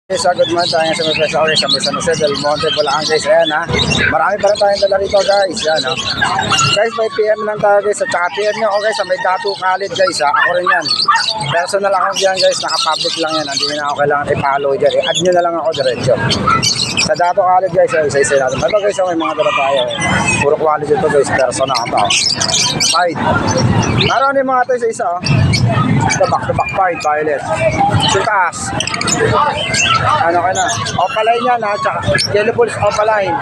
So, good morning tayo sa mga pesa sa San Jose del Monte, Bulacan guys. Ayan ha. Marami pa rin tayong dala rito guys. Ayan ha. Guys, may PM lang tayo guys. At saka PM nyo okay sa may Datu Khalid guys ha. Ako rin yan. Personal account yan guys. Naka-public lang yan. Hindi na ako kailangan i-follow dyan. I-add nyo na lang ako diretso. Sa Datu Khalid guys. Isa-isa natin. Ito guys, may mga dala tayo. Puro quality ito guys. Personal account. Fight. Naroon yung mga ito isa-isa oh. Ito back-to-back fight. Violet. Sutas. Ano ka na? Opaline yan ha. Tsaka yellow balls opaline.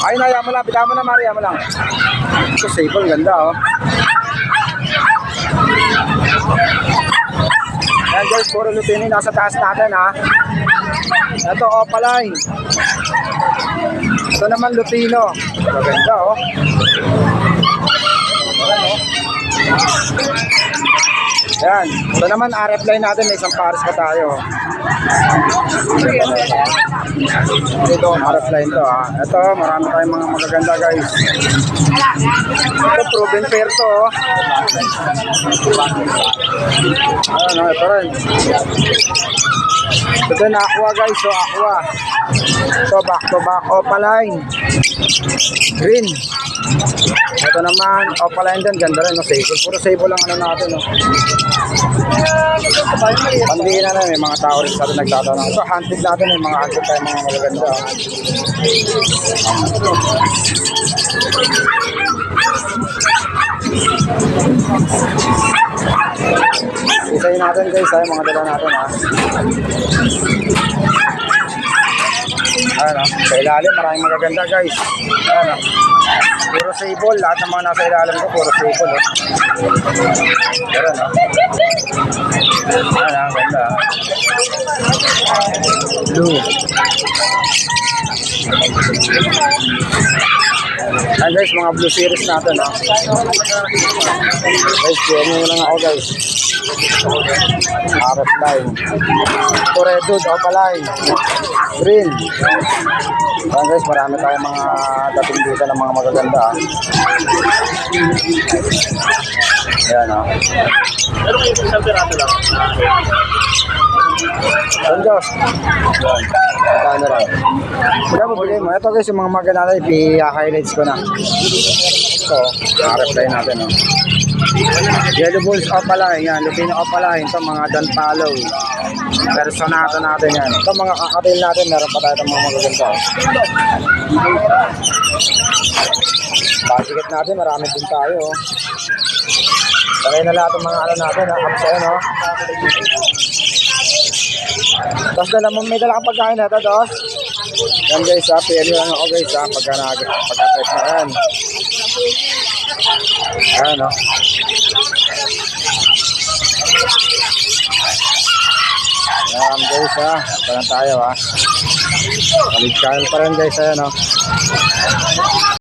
Ay na, mo lang. Bitaw mo na Maria mo lang. Ito sable. Ganda oh. Ayan guys, puro lutini. Nasa taas natin ha. Ito opaline. Ito naman lutino. Maganda oh. Ayan oh. Ayan. Ito naman RF line natin. May isang pares pa tayo. Ito RF line to ha. Ito marami tayong mga magaganda guys. Ito proven pair to oh. Ayan oh. Ito rin. Ito na aqua guys. So aqua. Ito back to back opaline. Green. Ito naman opaline din. Ganda rin no. Sable. Puro sable lang ano natin no. Pandihin na may mga tao rin sa atin nagtatanong. Ito hunted natin, may mga hunted tayo mga magaganda. Isayin natin guys, ay mga dala natin ha. Ayan o, sa ilalim maraming magaganda guys. Ayan o, puro sable, lahat ng mga nasa ilalim ko puro sable o. Ayan o. Ayan o, ganda. Blue. Ayan guys, mga blue series natin o. Guys, yan nyo lang ako guys. RF line. Ito red dude, opaline. Green. Ayan guys, marami tayong mga dating dito ng mga magaganda. Ayan o. Pero kayo isang pirata lang. San Diyos. Kano lang. Kaya mo bigay mo. Ito guys, yung mga magaganda, i-highlights ko na. Ito, RF line natin o. Yellow balls opaline, yan. Lupino opaline. Ito mga Dan Palo. Personata natin yan. Ito mga kakatil natin. Meron pa tayo itong mga magaganda. Basiket natin. Marami din tayo. Sakay na lahat ng mga ano natin. Apps yan o. Tapos may dala kang pagkain na ito, dos. Yan guys ha. PM lang ako guys ha. Pagka-type na yan. Ayan o. Ayan guys ha. Parang tayo ha. Kalig channel pa rin guys. Ayan o.